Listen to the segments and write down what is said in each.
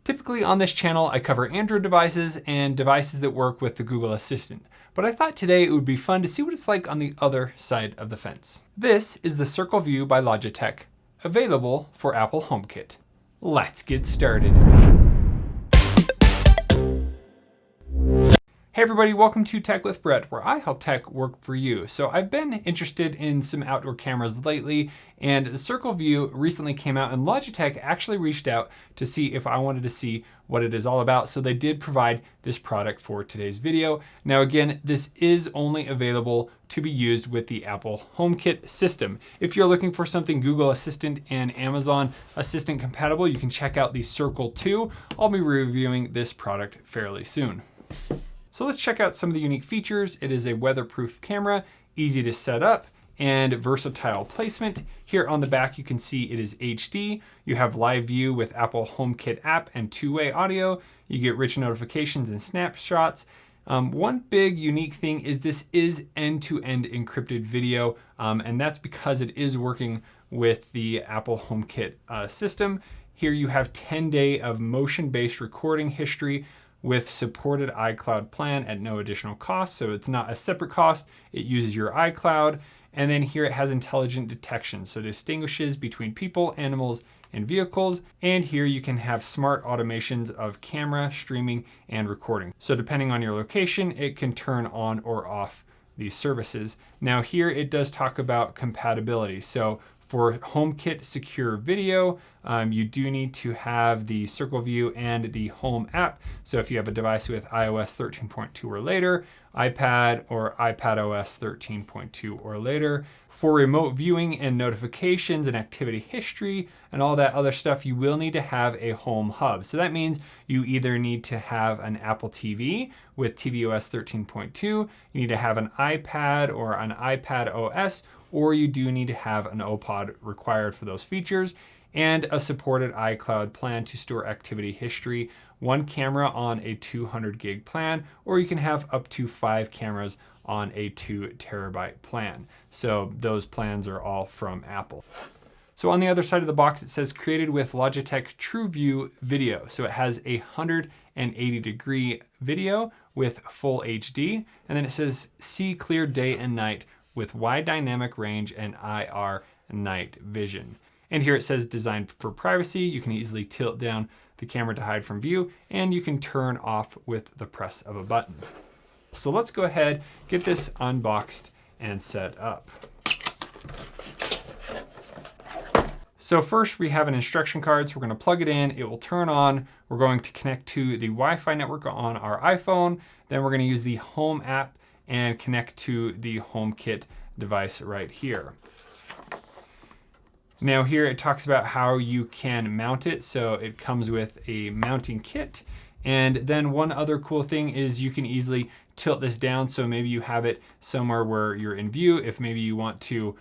Typically on this channel, I cover Android devices and devices that work with the Google Assistant, but I thought today it would be fun to see what it's like on the other side of the fence. This is the Circle View by Logitech, available for Apple HomeKit. Let's get started. Hey everybody, welcome to Tech with Brett, where I help tech work for you. So I've been interested in some outdoor cameras lately, and the Circle View recently came out, and Logitech actually reached out to see if I wanted to see what it is all about. So they did provide this product for today's video. Now again, this is only available to be used with the Apple HomeKit system. If you're looking for something Google Assistant and Amazon Assistant compatible, you can check out the Circle 2. I'll be reviewing this product fairly soon. So let's check out some of the unique features. It is a weatherproof camera, easy to set up, and versatile placement. Here on the back, you can see it is HD. You have live view with Apple HomeKit app and two-way audio. You get rich notifications and snapshots. One big unique thing is this is end-to-end encrypted video, and that's because it is working with the Apple HomeKit system. Here you have 10-day of motion-based recording history with supported iCloud plan at no additional cost. So it's not a separate cost, it uses your iCloud. And then here it has intelligent detection, so distinguishes between people, animals, and vehicles. And here you can have smart automations of camera, streaming, and recording. So depending on your location, it can turn on or off these services. Now here it does talk about compatibility. So for HomeKit secure video, you do need to have the Circle View and the Home app. So if you have a device with iOS 13.2 or later, iPad or iPadOS 13.2 or later. For remote viewing and notifications and activity history and all that other stuff, you will need to have a home hub. So that means you either need to have an Apple TV with TVOS 13.2, you need to have an iPad or an iPadOS, or you do need to have an OPOD required for those features, and a supported iCloud plan to store activity history, one camera on a 200 gig plan, or you can have up to 5 cameras on a 2 terabyte plan. So those plans are all from Apple. So on the other side of the box, it says created with Logitech TrueView video. So it has a 180-degree video with full HD. And then it says see clear day and night with wide dynamic range and IR night vision. And here it says designed for privacy. You can easily tilt down the camera to hide from view, and you can turn off with the press of a button. So let's go ahead, get this unboxed and set up. So first we have an instruction card. So we're going to plug it in, it will turn on. We're going to connect to the Wi-Fi network on our iPhone. Then we're going to use the Home app and connect to the HomeKit device right here. Now here it talks about how you can mount it. So it comes with a mounting kit. And then one other cool thing is you can easily tilt this down. So maybe you have it somewhere where you're in view. If maybe you want to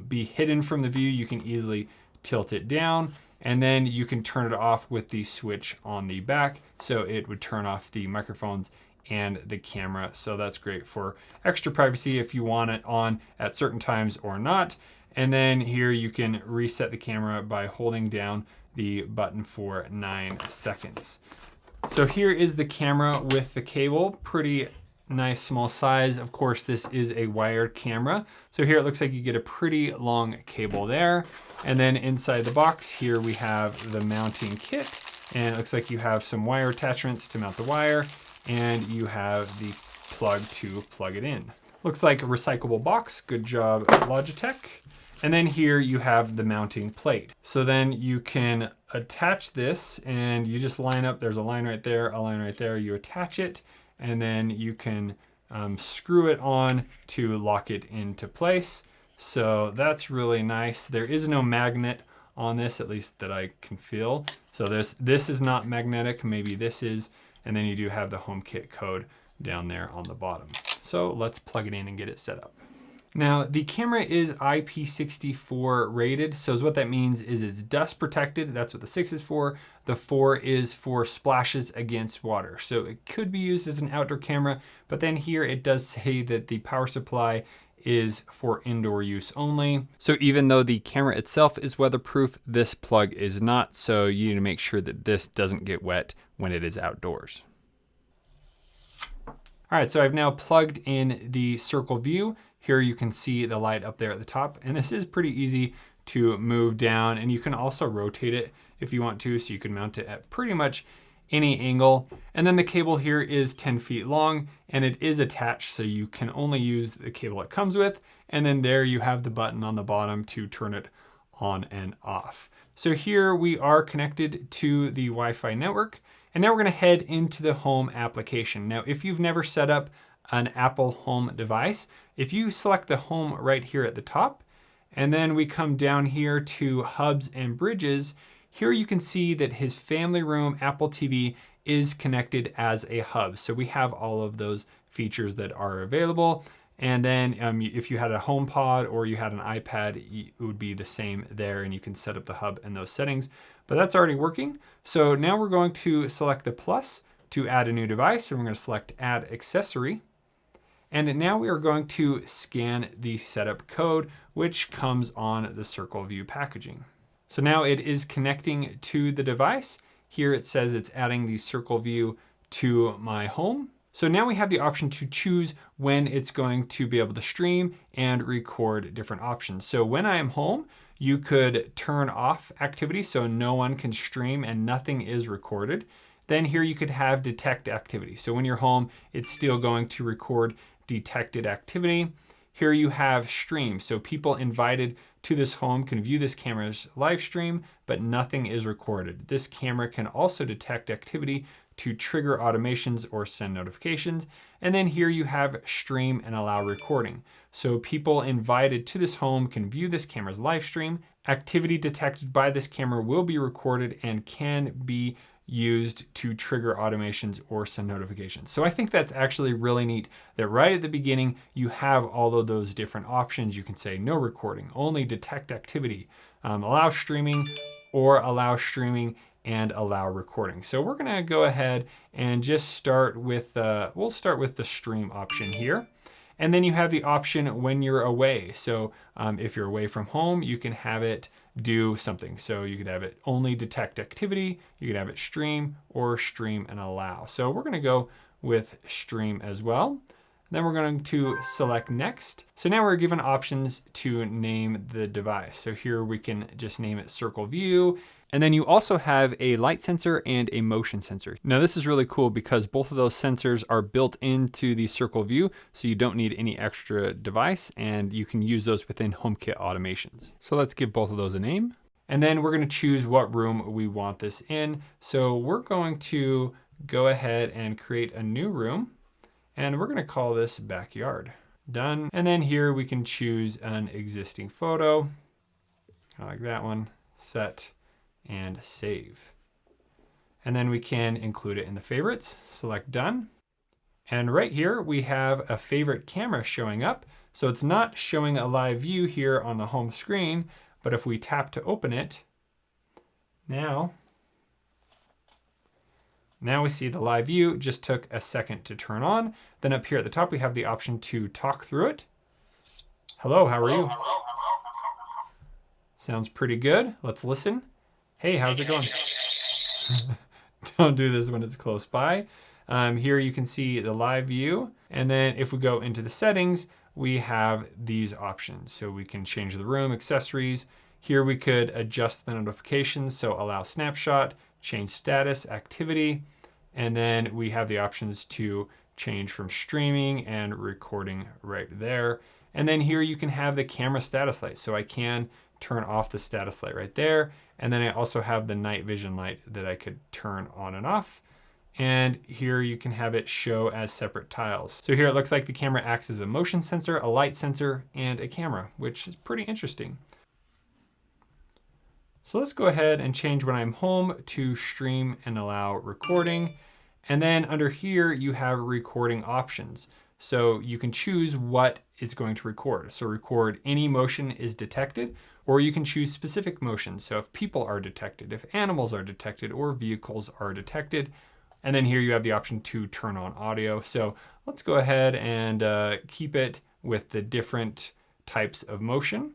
be hidden from the view, you can easily tilt it down. And then you can turn it off with the switch on the back. So it would turn off the microphones and the camera. So that's great for extra privacy if you want it on at certain times or not. And then here you can reset the camera by holding down the button for 9 seconds. So here is the camera with the cable, pretty nice small size. Of course, this is a wired camera. So here it looks like you get a pretty long cable there. And then inside the box here we have the mounting kit, and it looks like you have some wire attachments to mount the wire, and you have the plug to plug it in. Looks like a recyclable box. Good job, Logitech. And then here you have the mounting plate. So then you can attach this and you just line up, there's a line right there, a line right there, you attach it, and then you can screw it on to lock it into place. So that's really nice. There is no magnet on this, at least that I can feel. So this is not magnetic, maybe this is, and then you do have the HomeKit code down there on the bottom. So let's plug it in and get it set up. Now the camera is IP64 rated. So what that means is it's dust protected. That's what the 6 is for. The 4 is for splashes against water. So it could be used as an outdoor camera, but then here it does say that the power supply is for indoor use only. So even though the camera itself is weatherproof, this plug is not. So you need to make sure that this doesn't get wet when it is outdoors. All right, so I've now plugged in the Circle View. Here you can see the light up there at the top, and this is pretty easy to move down, and you can also rotate it if you want to, so you can mount it at pretty much any angle. And then the cable here is 10 feet long, and it is attached, so you can only use the cable it comes with. And then there you have the button on the bottom to turn it on and off. So here we are connected to the Wi-Fi network. And now we're gonna head into the Home application. Now, if you've never set up an Apple Home device, if you select the Home right here at the top, and then we come down here to Hubs and Bridges, here you can see that his family room Apple TV is connected as a hub. So we have all of those features that are available. And then if you had a HomePod or you had an iPad, it would be the same there, and you can set up the hub in those settings. But that's already working. So now we're going to select the plus to add a new device, and we're going to select Add Accessory. And now we are going to scan the setup code, which comes on the Circle View packaging. So now it is connecting to the device. Here it says it's adding the Circle View to my home. So now we have the option to choose when it's going to be able to stream and record different options. So when I am home, you could turn off activity so no one can stream and nothing is recorded. Then here you could have detect activity. So when you're home, it's still going to record detected activity. Here you have stream. So people invited to this home can view this camera's live stream, but nothing is recorded. This camera can also detect activity to trigger automations or send notifications. And then here you have stream and allow recording. So people invited to this home can view this camera's live stream. Activity detected by this camera will be recorded and can be used to trigger automations or send notifications. So I think that's actually really neat that right at the beginning, you have all of those different options. You can say no recording, only detect activity, allow streaming, or allow streaming and allow recording. So we're gonna go ahead and just start with, we'll start with the stream option here. And then you have the option when you're away. So if you're away from home, you can have it do something. So you could have it only detect activity, you could have it stream, or stream and allow. So we're gonna go with stream as well. Then we're going to select next. So now we're given options to name the device. So here we can just name it Circle View. And then you also have a light sensor and a motion sensor. Now this is really cool because both of those sensors are built into the Circle View, so you don't need any extra device, and you can use those within HomeKit Automations. So let's give both of those a name. And then we're gonna choose what room we want this in. So we're going to go ahead and create a new room, and we're gonna call this backyard. Done. And then here we can choose an existing photo. I like that one. Set and save. And then we can include it in the favorites. Select done. And right here we have a favorite camera showing up. So it's not showing a live view here on the home screen, but if we tap to open it, now we see the live view. It just took a second to turn on. Then up here at the top, we have the option to talk through it. Hello, how are you? Sounds pretty good. Let's listen. Hey, how's it going? Don't do this when it's close by. Here you can see the live view. And then if we go into the settings, we have these options. So we can change the room, accessories. Here we could adjust the notifications. So allow snapshot, change status, activity. And then we have the options to change from streaming and recording right there. And then here you can have the camera status light. So I can turn off the status light right there. And then I also have the night vision light that I could turn on and off. And here you can have it show as separate tiles. So here it looks like the camera acts as a motion sensor, a light sensor, and a camera, which is pretty interesting. So let's go ahead and change when I'm home to stream and allow recording. And then under here, you have recording options. So you can choose what it's going to record. So record any motion is detected, or you can choose specific motions. So if people are detected, if animals are detected, or vehicles are detected. And then here you have the option to turn on audio. So let's go ahead and keep it with the different types of motion.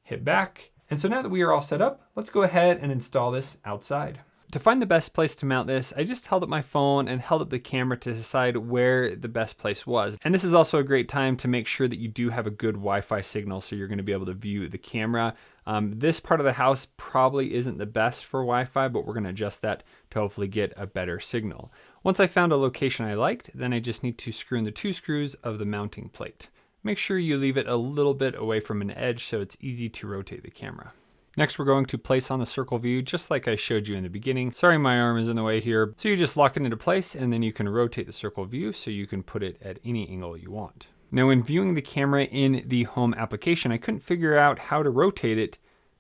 Hit back. And so now that we are all set up, let's go ahead and install this outside. To find the best place to mount this, I just held up my phone and held up the camera to decide where the best place was. And this is also a great time to make sure that you do have a good Wi-Fi signal so you're going to be able to view the camera. This part of the house probably isn't the best for Wi-Fi, but we're going to adjust that to hopefully get a better signal. Once I found a location I liked, then I just need to screw in the 2 screws of the mounting plate. Make sure you leave it a little bit away from an edge so it's easy to rotate the camera. Next, we're going to place on the circle view just like I showed you in the beginning. Sorry, my arm is in the way here. So you just lock it into place and then you can rotate the circle view so you can put it at any angle you want. Now, when viewing the camera in the home application, I couldn't figure out how to rotate it.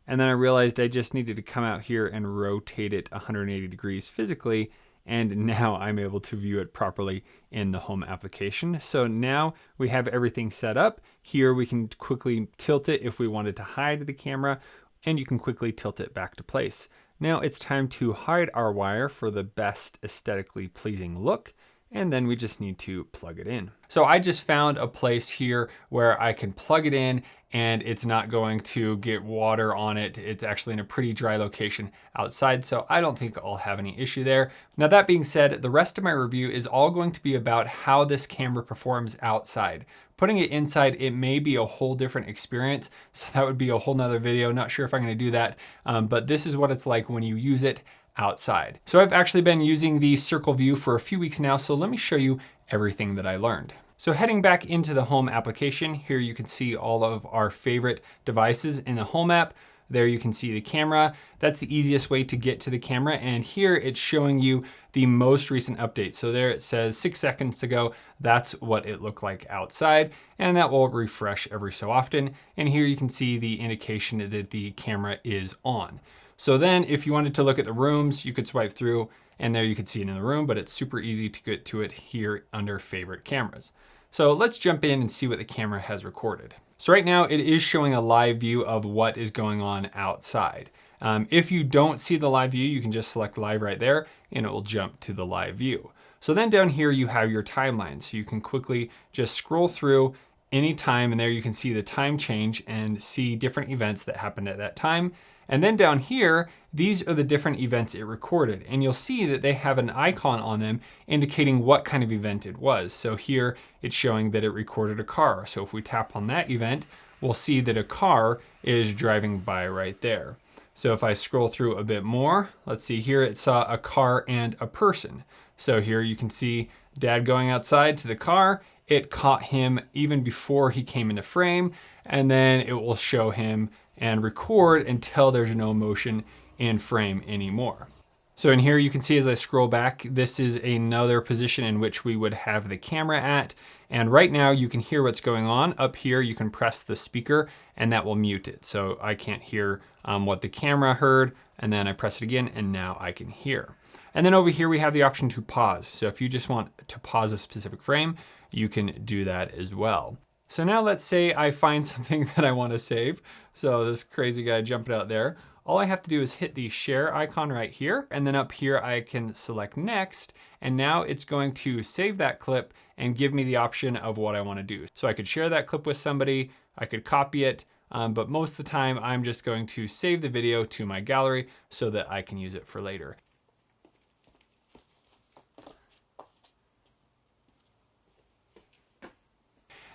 And then I realized I just needed to come out here and rotate it 180 degrees physically. And now I'm able to view it properly in the home application. So now we have everything set up. Here we can quickly tilt it if we wanted to hide the camera, and you can quickly tilt it back to place. Now it's time to hide our wire for the best aesthetically pleasing look, and then we just need to plug it in. So I just found a place here where I can plug it in and it's not going to get water on it. It's actually in a pretty dry location outside, so I don't think I'll have any issue there. Now that being said, the rest of my review is all going to be about how this camera performs outside. Putting it inside, it may be a whole different experience, so that would be a whole nother video. Not sure if I'm gonna do that, but this is what it's like when you use it outside. So I've actually been using the Circle View for a few weeks now, so let me show you everything that I learned. So heading back into the home application, here you can see all of our favorite devices in the home app. There you can see the camera. That's the easiest way to get to the camera. And here it's showing you the most recent update. So there it says 6 seconds ago, that's what it looked like outside. And that will refresh every so often. And here you can see the indication that the camera is on. So then if you wanted to look at the rooms, you could swipe through and there you could see it in the room, but it's super easy to get to it here under favorite cameras. So let's jump in and see what the camera has recorded. So right now it is showing a live view of what is going on outside. If you don't see the live view, you can just select live right there and it will jump to the live view. So then down here you have your timeline. So you can quickly just scroll through any time and there you can see the time change and see different events that happened at that time. And then down here, these are the different events it recorded. And you'll see that they have an icon on them indicating what kind of event it was. So here it's showing that it recorded a car. So if we tap on that event, we'll see that a car is driving by right there. So if I scroll through a bit more, let's see here, it saw a car and a person. So here you can see Dad going outside to the car. It caught him even before he came into frame, and then it will show him and record until there's no motion in frame anymore. So in here you can see as I scroll back, this is another position in which we would have the camera at. And right now you can hear what's going on. Up here you can press the speaker and that will mute it. So I can't hear what the camera heard, and then I press it again and now I can hear. And then over here we have the option to pause. So if you just want to pause a specific frame, you can do that as well. So now let's say I find something that I want to save. So this crazy guy jumping out there. All I have to do is hit the share icon right here. And then up here, I can select next. And now it's going to save that clip and give me the option of what I want to do. So I could share that clip with somebody, I could copy it, but most of the time I'm just going to save the video to my gallery so that I can use it for later.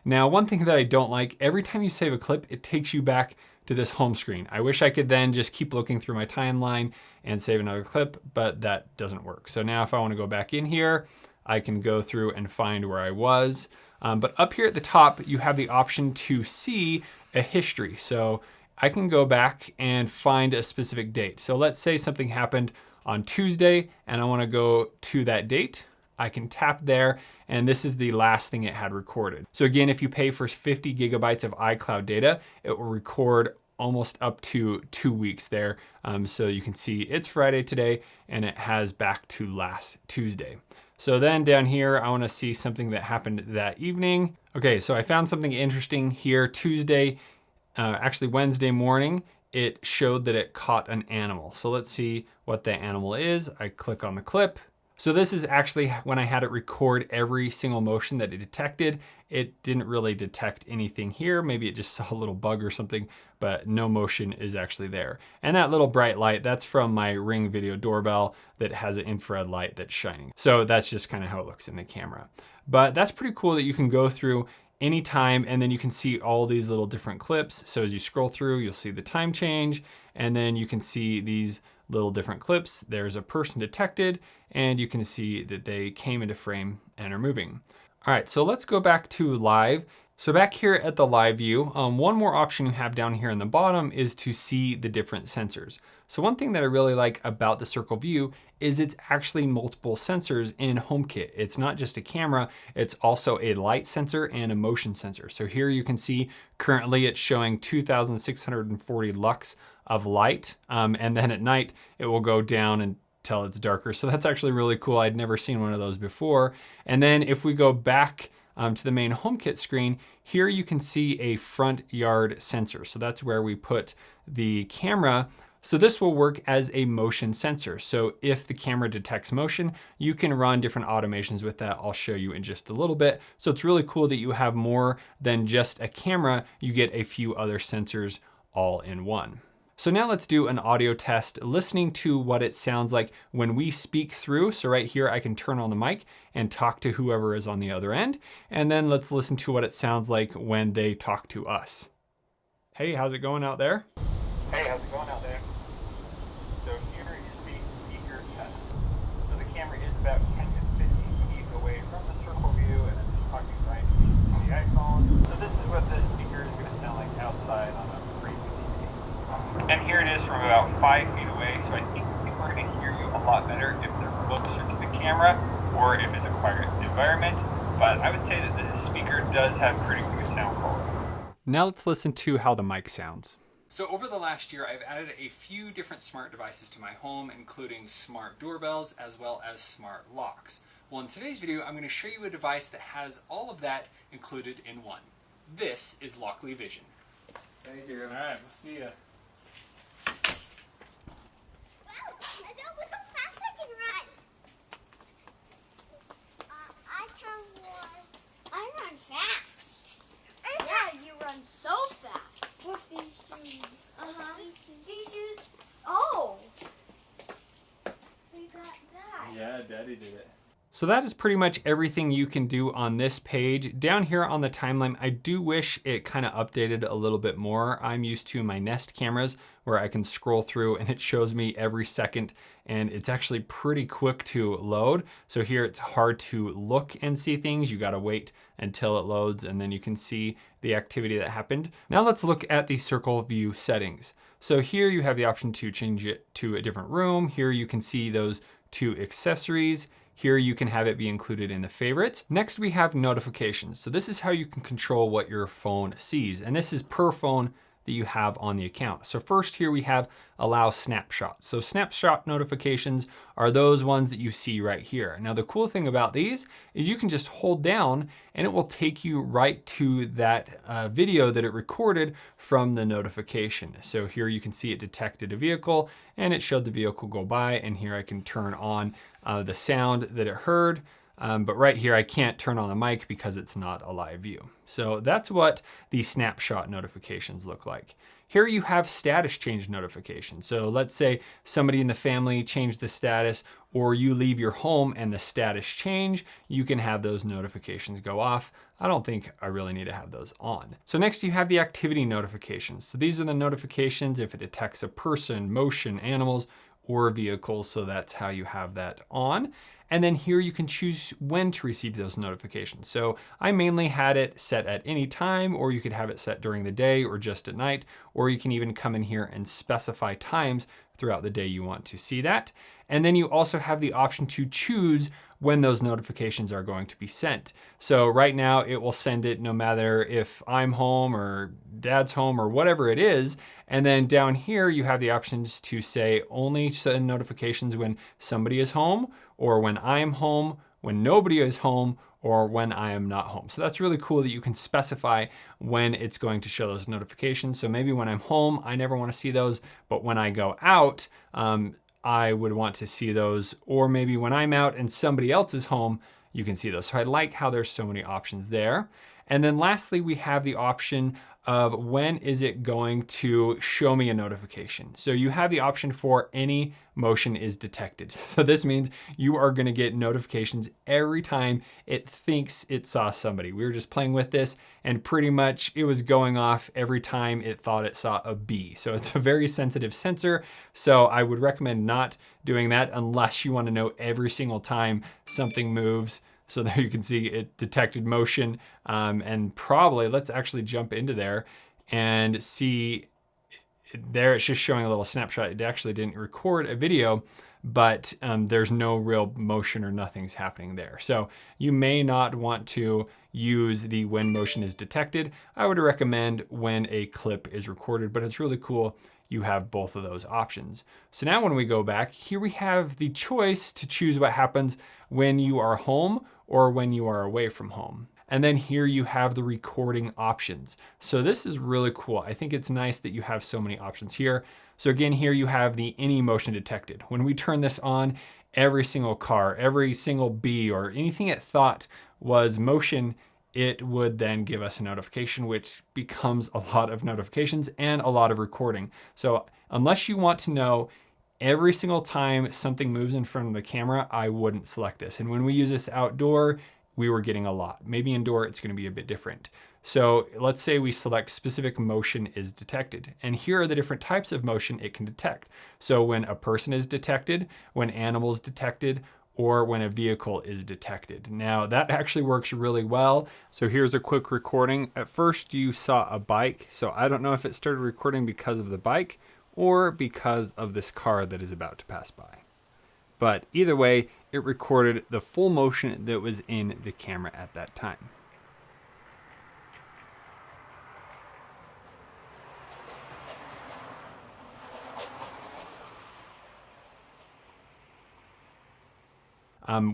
Now, one thing that I don't like, every time you save a clip, it takes you back to this home screen. I wish I could then just keep looking through my timeline and save another clip, but that doesn't work. So now if I want to go back in here, I can go through and find where I was. But up here at the top, you have the option to see a history. So I can go back and find a specific date. So let's say something happened on Tuesday and I want to go to that date. I can tap there and this is the last thing it had recorded. So again, if you pay for 50 gigabytes of iCloud data, it will record almost up to 2 weeks there. So you can see it's Friday today and it has back to last Tuesday. So then down here, I want to see something that happened that evening. Okay, so I found something interesting here. Tuesday, actually Wednesday morning, it showed that it caught an animal. So let's see what the animal is. I click on the clip. So this is actually when I had it record every single motion that it detected. It didn't really detect anything here. Maybe it just saw a little bug or something, but no motion is actually there. And that little bright light, that's from my Ring video doorbell that has an infrared light that's shining. So that's just kind of how it looks in the camera. But that's pretty cool that you can go through anytime and then you can see all these little different clips. So as you scroll through, you'll see the time change, and then you can see these little different clips. There's a person detected, and you can see that they came into frame and are moving. All right, so let's go back to live. So back here at the live view, one more option you have down here in the bottom is to see the different sensors. So one thing that I really like about the Circle View is it's actually multiple sensors in HomeKit. It's not just a camera, it's also a light sensor and a motion sensor. So here you can see currently it's showing 2,640 lux of light. And then at night, it will go down until it's darker. So that's actually really cool. I'd never seen one of those before. And then if we go back to the main HomeKit screen, here you can see a front yard sensor. So that's where we put the camera. So this will work as a motion sensor. So if the camera detects motion, you can run different automations with that. I'll show you in just a little bit. So it's really cool that you have more than just a camera. You get a few other sensors all in one. So now let's do an audio test listening to what it sounds like when we speak through. So right here, I can turn on the mic and talk to whoever is on the other end. And then let's listen to what it sounds like when they talk to us. Hey, how's it going out there? Hey, how's it going out there? So here is the speaker test. So the camera is about 10 to 15 feet away from the Circle View, and I'm just talking right to the iPhone. So this is what the speaker is going to sound like outside on a free TV. And here it is from about 5 feet away, so I think people are going to hear you a lot better if they're closer to the camera or if it's a quiet environment. But I would say that the speaker does have pretty good sound quality. Now let's listen to how the mic sounds. So over the last year, I've added a few different smart devices to my home, including smart doorbells as well as smart locks. Well, in today's video, I'm going to show you a device that has all of that included in one. This is Lockly Vision. Thank you. All right, we'll see ya. Wow, I don't look how fast I can run. I can run. I run fast. Yeah, you run so fast. With these shoes. These shoes. Oh. We got that. Yeah, Daddy did it. So that is pretty much everything you can do on this page. Down here on the timeline, I do wish it kind of updated a little bit more. I'm used to my Nest cameras where I can scroll through and it shows me every second, and it's actually pretty quick to load. So here it's hard to look and see things. You gotta wait until it loads and then you can see the activity that happened. Now let's look at the Circle View settings. So here you have the option to change it to a different room. Here you can see those two accessories. Here you can have it be included in the favorites. Next we have notifications. So this is how you can control what your phone sees. And this is per phone that you have on the account. So first here we have allow snapshots. So snapshot notifications are those ones that you see right here. Now the cool thing about these is you can just hold down and it will take you right to that video that it recorded from the notification. So here you can see it detected a vehicle and it showed the vehicle go by, and here I can turn on the sound that it heard. But right here, I can't turn on the mic because it's not a live view. So that's what the snapshot notifications look like. Here you have status change notifications. So let's say somebody in the family changed the status, or you leave your home and the status change, you can have those notifications go off. I don't think I really need to have those on. So next you have the activity notifications. So these are the notifications if it detects a person, motion, animals, or vehicles. So that's how you have that on. And then here you can choose when to receive those notifications. So I mainly had it set at any time, or you could have it set during the day or just at night, or you can even come in here and specify times throughout the day you want to see that. And then you also have the option to choose when those notifications are going to be sent. So right now it will send it no matter if I'm home or Dad's home or whatever it is. And then down here you have the options to say only send notifications when somebody is home, or when I'm home, when nobody is home, or when I am not home. So that's really cool that you can specify when it's going to show those notifications. So maybe when I'm home, I never want to see those, but when I go out, I would want to see those, or maybe when I'm out and somebody else is home, you can see those. So I like how there's so many options there. And then lastly, we have the option of when is it going to show me a notification. So you have the option for any motion is detected. So this means you are going to get notifications every time it thinks it saw somebody. We were just playing with this and pretty much it was going off every time it thought it saw a bee. So it's a very sensitive sensor. So I would recommend not doing that unless you want to know every single time something moves. So there you can see it detected motion, and probably let's actually jump into there and see there. It's just showing a little snapshot. It actually didn't record a video, but there's no real motion or nothing's happening there. So you may not want to use the when motion is detected. I would recommend when a clip is recorded, but it's really cool. You have both of those options. So now when we go back, here we have the choice to choose what happens when you are home or when you are away from home. And then here you have the recording options. So this is really cool. I think it's nice that you have so many options here. So again, here you have the any motion detected. When we turn this on, every single car, every single bee, or anything it thought was motion, it would then give us a notification, which becomes a lot of notifications and a lot of recording. So unless you want to know every single time something moves in front of the camera, I wouldn't select this. And when we use this outdoor, we were getting a lot. Maybe indoor, it's going to be a bit different. So let's say we select specific motion is detected. And here are the different types of motion it can detect. So when a person is detected, when animals detected, or when a vehicle is detected. Now that actually works really well. So here's a quick recording. At first you saw a bike. So I don't know if it started recording because of the bike or because of this car that is about to pass by. But either way, it recorded the full motion that was in the camera at that time.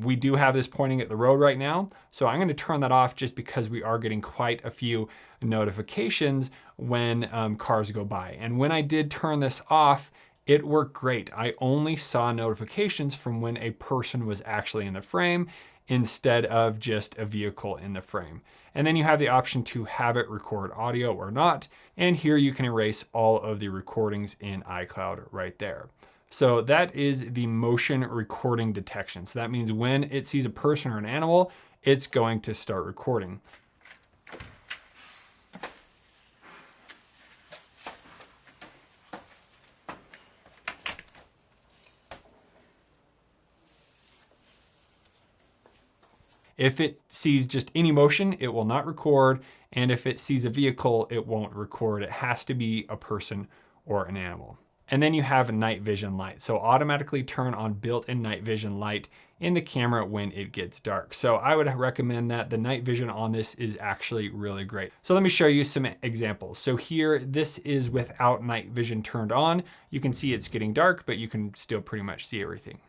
We do have this pointing at the road right now, so I'm going to turn that off just because we are getting quite a few notifications when cars go by. And when I did turn this off, it worked great. I only saw notifications from when a person was actually in the frame instead of just a vehicle in the frame. And then you have the option to have it record audio or not. And here you can erase all of the recordings in iCloud right there. So that is the motion recording detection. So that means when it sees a person or an animal, it's going to start recording. If it sees just any motion, it will not record. And if it sees a vehicle, it won't record. It has to be a person or an animal. And then you have night vision light. So automatically turn on built-in night vision light in the camera when it gets dark. So I would recommend that. The night vision on this is actually really great. So let me show you some examples. So here, this is without night vision turned on. You can see it's getting dark, but you can still pretty much see everything.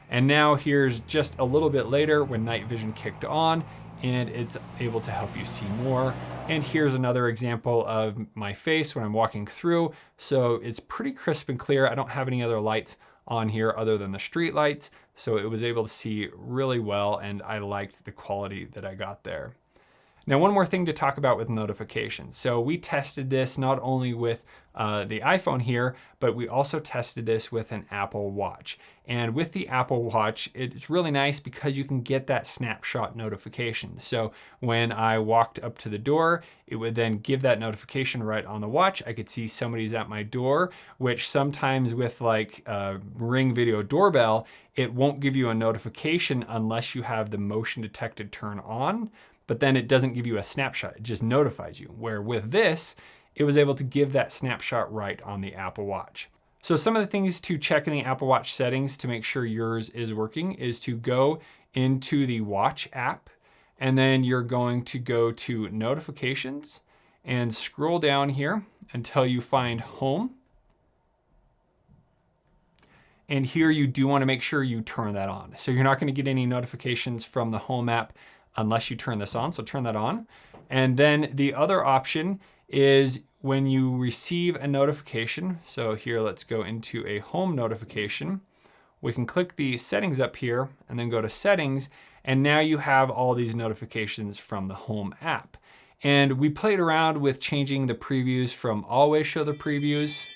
And now here's just a little bit later when night vision kicked on, and it's able to help you see more. And here's another example of my face when I'm walking through. So it's pretty crisp and clear. I don't have any other lights on here other than the street lights. So it was able to see really well, and I liked the quality that I got there. Now, one more thing to talk about with notifications. So we tested this not only with the iPhone here, but we also tested this with an Apple Watch. And with the Apple Watch, it's really nice because you can get that snapshot notification. So when I walked up to the door, it would then give that notification right on the watch. I could see somebody's at my door, which sometimes with like Ring Video Doorbell, it won't give you a notification unless you have the motion detected turn on. But then it doesn't give you a snapshot, it just notifies you. Where with this, it was able to give that snapshot right on the Apple Watch. So some of the things to check in the Apple Watch settings to make sure yours is working is to go into the Watch app, and then you're going to go to Notifications and scroll down here until you find Home. And here you do want to make sure you turn that on. So you're not going to get any notifications from the Home app unless you turn this on, so turn that on. And then the other option is when you receive a notification. So here, let's go into a home notification. we can click the settings up here and then go to settings. And now you have all these notifications from the Home app. And we played around with changing the previews from always show the previews.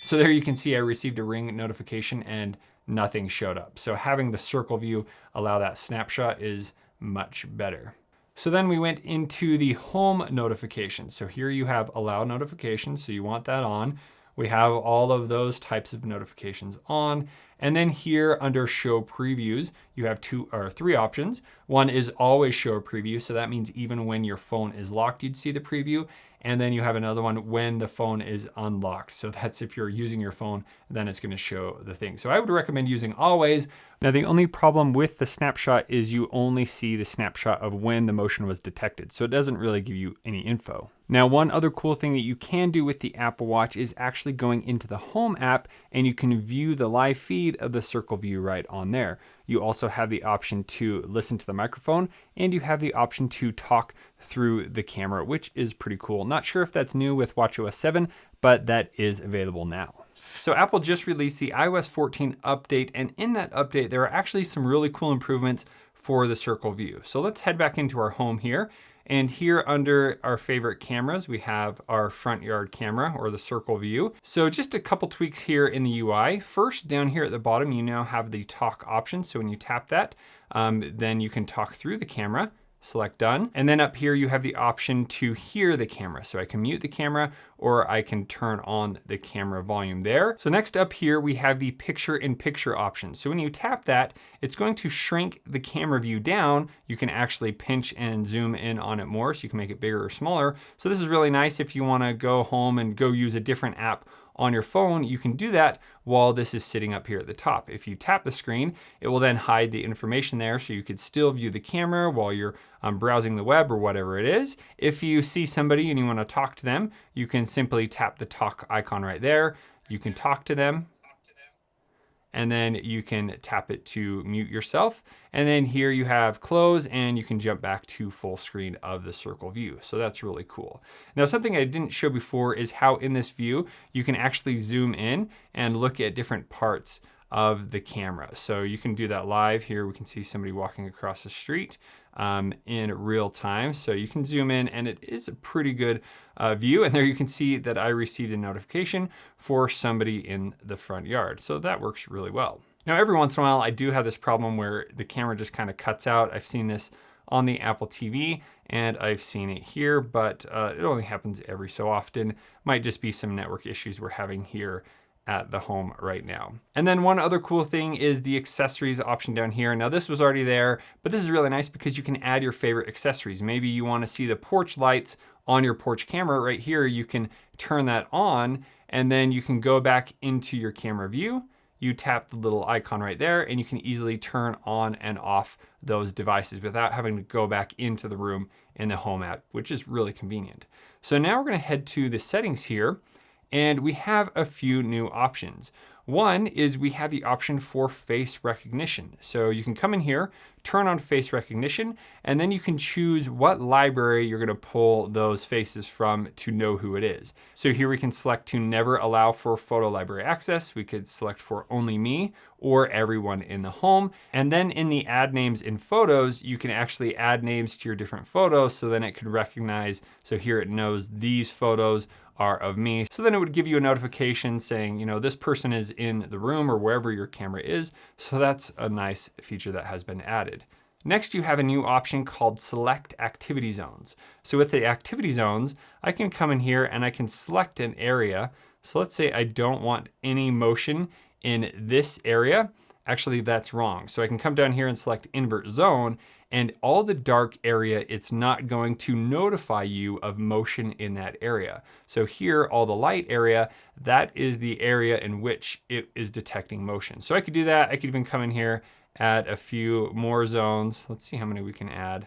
So there you can see I received a ring notification and nothing showed up. So having the circle view allow that snapshot is much better. So then we went into the home notifications. So here you have allow notifications. So you want that on. We have all of those types of notifications on. And then here under show previews, you have three options. One is always show a preview. So that means even when your phone is locked, you'd see the preview. And then you have another one when the phone is unlocked. So that's if you're using your phone, then it's going to show the thing. So I would recommend using always. Now the only problem with the snapshot is you only see the snapshot of when the motion was detected. So it doesn't really give you any info. Now, one other cool thing that you can do with the Apple Watch is actually going into the Home app and you can view the live feed of the Circle View right on there. You also have the option to listen to the microphone and you have the option to talk through the camera, which is pretty cool. Not sure if that's new with watchOS 7, but that is available now. So Apple just released the iOS 14 update, and in that update, there are actually some really cool improvements for the Circle View. So let's head back into our home here. And here under our favorite cameras, we have our front yard camera or the Circle View. So just a couple tweaks here in the UI. First, down here at the bottom, you now have the talk option. So when you tap that, then you can talk through the camera. Select done. And then up here, you have the option to hear the camera. So I can mute the camera or I can turn on the camera volume there. So next up here, we have the picture in picture option. So when you tap that, it's going to shrink the camera view down. You can actually pinch and zoom in on it more so you can make it bigger or smaller. So this is really nice if you want to go home and go use a different app on your phone. You can do that while this is sitting up here at the top. If you tap the screen, it will then hide the information there so you could still view the camera while you're browsing the web or whatever it is. If you see somebody and you want to talk to them, you can simply tap the talk icon right there. You can talk to them. And then you can tap it to mute yourself. And then here you have close and you can jump back to full screen of the Circle View. So that's really cool. Now, something I didn't show before is how in this view, you can actually zoom in and look at different parts of the camera. So you can do that live. Here we can see somebody walking across the street in real time. So you can zoom in and it is a pretty good view. And there you can see that I received a notification for somebody in the front yard. So that works really well. Now, every once in a while, I do have this problem where the camera just kind of cuts out. I've seen this on the Apple TV and I've seen it here, but it only happens every so often. Might just be some network issues we're having here at the home right now. And then one other cool thing is the accessories option down here. Now this was already there, but this is really nice because you can add your favorite accessories. Maybe you want to see the porch lights on your porch camera right here. You can turn that on and then you can go back into your camera view. You tap the little icon right there and you can easily turn on and off those devices without having to go back into the room in the Home app, which is really convenient. So now we're going to head to the settings here. And we have a few new options. One is we have the option for face recognition. So you can come in here, turn on face recognition, and then you can choose what library you're gonna pull those faces from to know who it is. So here we can select to never allow for photo library access. We could select for only me or everyone in the home. And then in the add names in photos, you can actually add names to your different photos. So then it could recognize, so here it knows these photos are of me. So then it would give you a notification saying, you know, this person is in the room or wherever your camera is. So that's a nice feature that has been added. Next, you have a new option called Select Activity Zones. So with the activity zones, I can come in here and I can select an area. So let's say I don't want any motion in this area. Actually, that's wrong. So I can come down here and select Invert Zone, and all the dark area, it's not going to notify you of motion in that area. So here, all the light area, that is the area in which it is detecting motion. So I could do that. I could even come in here, add a few more zones. Let's see how many we can add.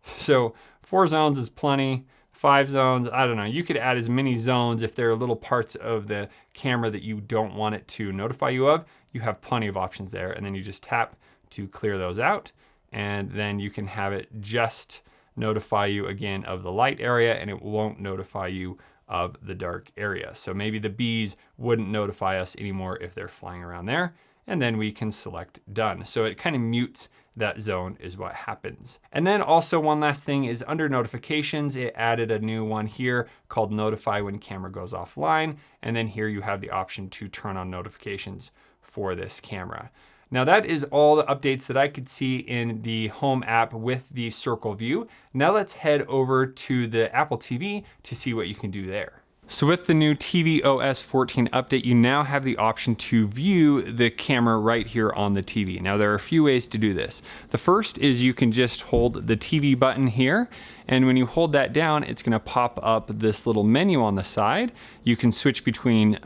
So 4 zones is plenty. 5 zones, I don't know. You could add as many zones if there are little parts of the camera that you don't want it to notify you of. You have plenty of options there, and then you just tap to clear those out, and then you can have it just notify you again of the light area, and it won't notify you of the dark area. So maybe the bees wouldn't notify us anymore if they're flying around there. And then we can select done. So it kind of mutes that zone is what happens. And then also one last thing is under notifications, it added a new one here called notify when camera goes offline. And then here you have the option to turn on notifications for this camera. Now that is all the updates that I could see in the Home app with the Circle View. Now let's head over to the Apple TV to see what you can do there. So with the new TVOS 14 update, you now have the option to view the camera right here on the TV. Now there are a few ways to do this. The first is you can just hold the TV button here, and when you hold that down, it's gonna pop up this little menu on the side. You can switch between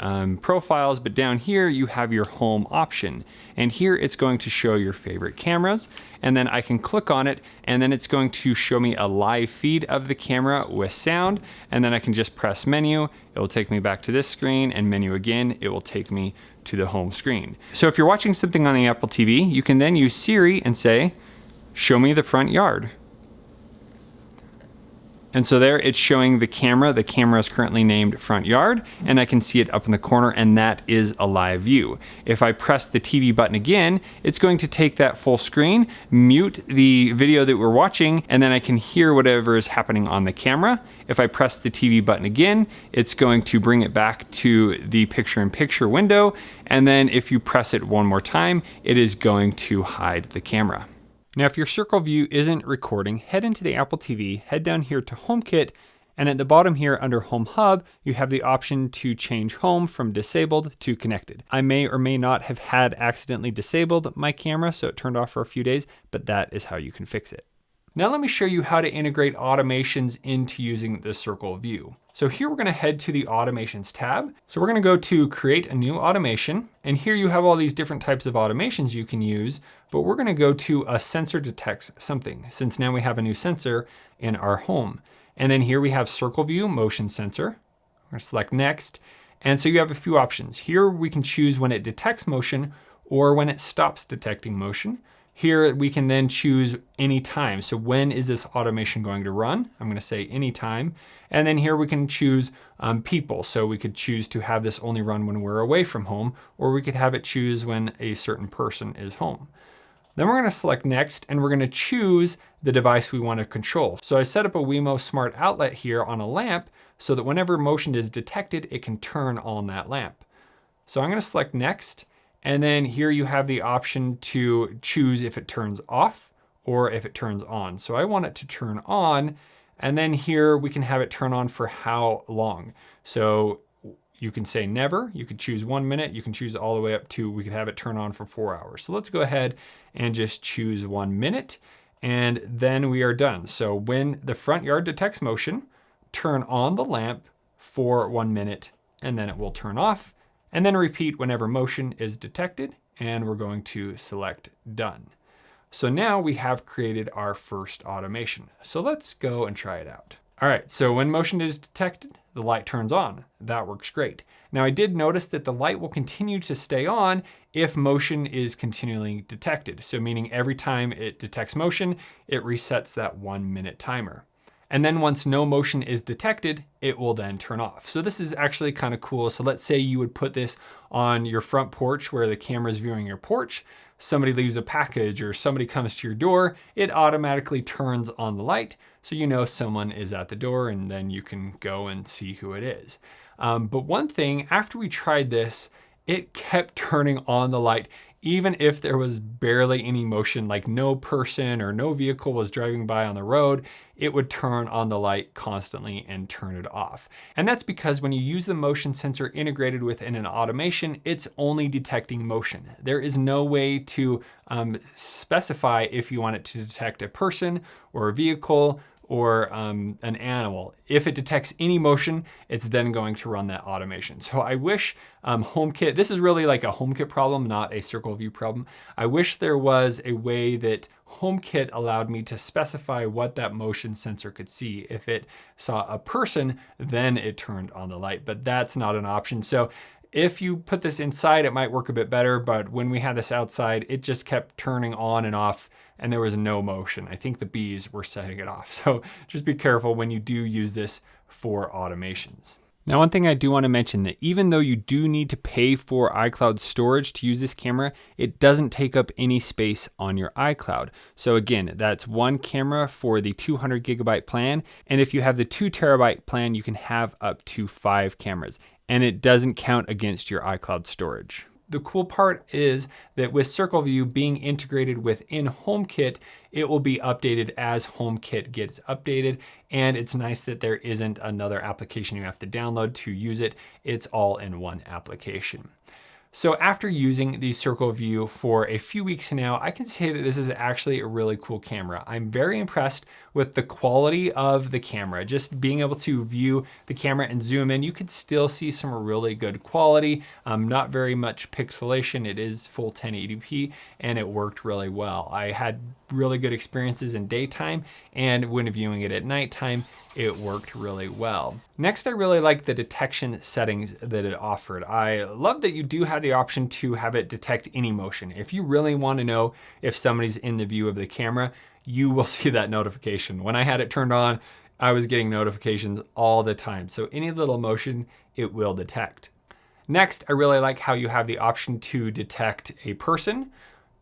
profiles, but down here you have your home option. And here it's going to show your favorite cameras, and then I can click on it, and then it's going to show me a live feed of the camera with sound, and then I can just press menu. It will take me back to this screen, and menu again, it will take me to the home screen. So if you're watching something on the Apple TV, you can then use Siri and say, show me the front yard. And so there it's showing the camera. The camera is currently named front yard, and I can see it up in the corner, and that is a live view. If I press the TV button again, it's going to take that full screen, mute the video that we're watching, and then I can hear whatever is happening on the camera. If I press the TV button again, it's going to bring it back to the picture-in-picture window, and then if you press it one more time, it is going to hide the camera. Now, if your Circle View isn't recording, head into the Apple TV, head down here to HomeKit, and at the bottom here under Home Hub, you have the option to change home from disabled to connected. I may or may not have had accidentally disabled my camera, so it turned off for a few days, but that is how you can fix it. Now let me show you how to integrate automations into using the Circle View. So here we're gonna head to the Automations tab. So we're gonna go to Create a New Automation, and here you have all these different types of automations you can use, but we're gonna go to a sensor detects something, since now we have a new sensor in our home. And then here we have Circle View Motion Sensor. We're gonna select Next, and so you have a few options. Here we can choose when it detects motion or when it stops detecting motion. Here we can then choose any time. So when is this automation going to run? I'm gonna say anytime. And then here we can choose people. So we could choose to have this only run when we're away from home, or we could have it choose when a certain person is home. Then we're gonna select Next, and we're gonna choose the device we wanna control. So I set up a Wemo Smart Outlet here on a lamp so that whenever motion is detected, it can turn on that lamp. So I'm gonna select Next, and then here you have the option to choose if it turns off or if it turns on. So I want it to turn on, and then here we can have it turn on for how long. So you can say never, you could choose 1 minute, you can choose all the way up to, we could have it turn on for 4 hours. So let's go ahead and just choose 1 minute, and then we are done. So when the front yard detects motion, turn on the lamp for 1 minute, and then it will turn off. And then repeat whenever motion is detected, and we're going to select done. So now we have created our first automation. So let's go and try it out. All right, so when motion is detected, the light turns on. That works great. Now I did notice that the light will continue to stay on if motion is continually detected. So meaning every time it detects motion, it resets that 1 minute timer. And then once no motion is detected, it will then turn off. So this is actually kind of cool. So let's say you would put this on your front porch where the camera is viewing your porch. Somebody leaves a package or somebody comes to your door, it automatically turns on the light. So you know someone is at the door, and then you can go and see who it is. But one thing, after we tried this, it kept turning on the light even if there was barely any motion, like no person or no vehicle was driving by on the road, it would turn on the light constantly and turn it off. And that's because when you use the motion sensor integrated within an automation, it's only detecting motion. There is no way to specify if you want it to detect a person or a vehicle or an animal. If it detects any motion, it's then going to run that automation. So I wish HomeKit, this is really like a HomeKit problem, not a Circle View problem. I wish there was a way that HomeKit allowed me to specify what that motion sensor could see. If it saw a person, then it turned on the light, but that's not an option. So if you put this inside, it might work a bit better, but when we had this outside, it just kept turning on and off and there was no motion. I think the bees were setting it off. So just be careful when you do use this for automations. Now, one thing I do want to mention that even though you do need to pay for iCloud storage to use this camera, it doesn't take up any space on your iCloud. So again, that's one camera for the 200 gigabyte plan. And if you have the 2 terabyte plan, you can have up to 5 cameras, and it doesn't count against your iCloud storage. The cool part is that with Circle View being integrated within HomeKit, it will be updated as HomeKit gets updated. And it's nice that there isn't another application you have to download to use it. It's all in one application. So after using the Circle View for a few weeks now, I can say that this is actually a really cool camera. I'm very impressed with the quality of the camera. Just being able to view the camera and zoom in, you can still see some really good quality. Not very much pixelation. It is full 1080p and it worked really well. I had really good experiences in daytime, and when viewing it at nighttime, it worked really well. Next, I really like the detection settings that it offered. I love that you do have the option to have it detect any motion. If you really want to know if somebody's in the view of the camera, you will see that notification. When I had it turned on, I was getting notifications all the time. So any little motion, it will detect. Next, I really like how you have the option to detect a person,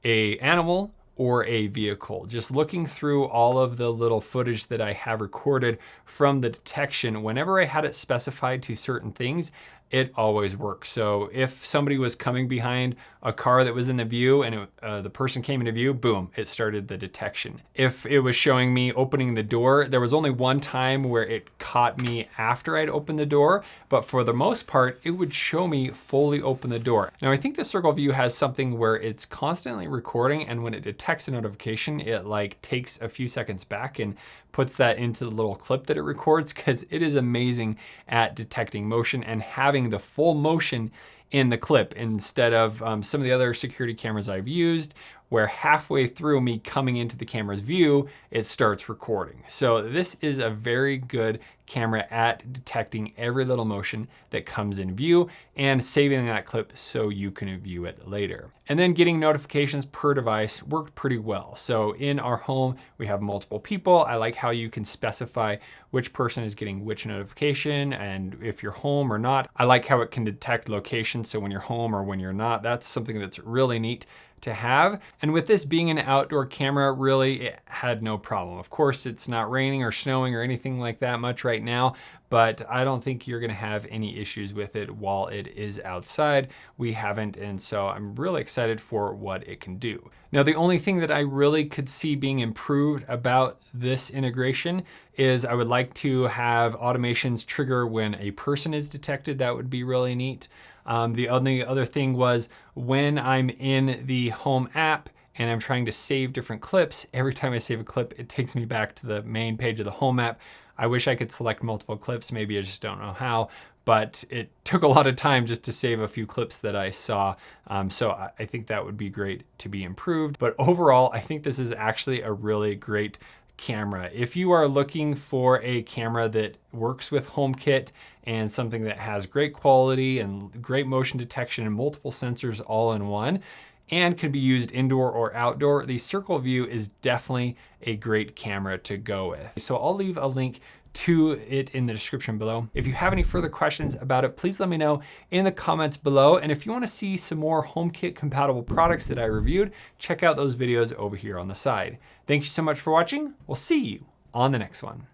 an animal, or a vehicle. Just looking through all of the little footage that I have recorded from the detection, whenever I had it specified to certain things, it always works. So if somebody was coming behind a car that was in the view and the person came into view, boom, it started the detection. If it was showing me opening the door, there was only one time where it caught me after I'd opened the door, but for the most part, it would show me fully open the door. Now, I think the Circle View has something where it's constantly recording, and when it detects a notification, it like takes a few seconds back and puts that into the little clip that it records, because it is amazing at detecting motion and having the full motion in the clip instead of some of the other security cameras I've used, where halfway through me coming into the camera's view, it starts recording. So this is a very good camera at detecting every little motion that comes in view and saving that clip so you can view it later. And then getting notifications per device worked pretty well. So in our home, we have multiple people. I like how you can specify which person is getting which notification and if you're home or not. I like how it can detect location, so when you're home or when you're not. That's something that's really neat to have. And with this being an outdoor camera, really, it had no problem. Of course, it's not raining or snowing or anything like that much right now, but I don't think you're gonna have any issues with it while it is outside. We haven't, and so I'm really excited for what it can do. Now, the only thing that I really could see being improved about this integration is I would like to have automations trigger when a person is detected. That would be really neat. The only other thing was when I'm in the Home app and I'm trying to save different clips, every time I save a clip, it takes me back to the main page of the Home app. I wish I could select multiple clips. Maybe I just don't know how, but it took a lot of time just to save a few clips that I saw. So I think that would be great to be improved. But overall, I think this is actually a really great camera. If you are looking for a camera that works with HomeKit and something that has great quality and great motion detection and multiple sensors all in one, and can be used indoor or outdoor, the Circle View is definitely a great camera to go with. So I'll leave a link to it in the description below. If you have any further questions about it, please let me know in the comments below. And if you want to see some more HomeKit compatible products that I reviewed, check out those videos over here on the side. Thank you so much for watching. We'll see you on the next one.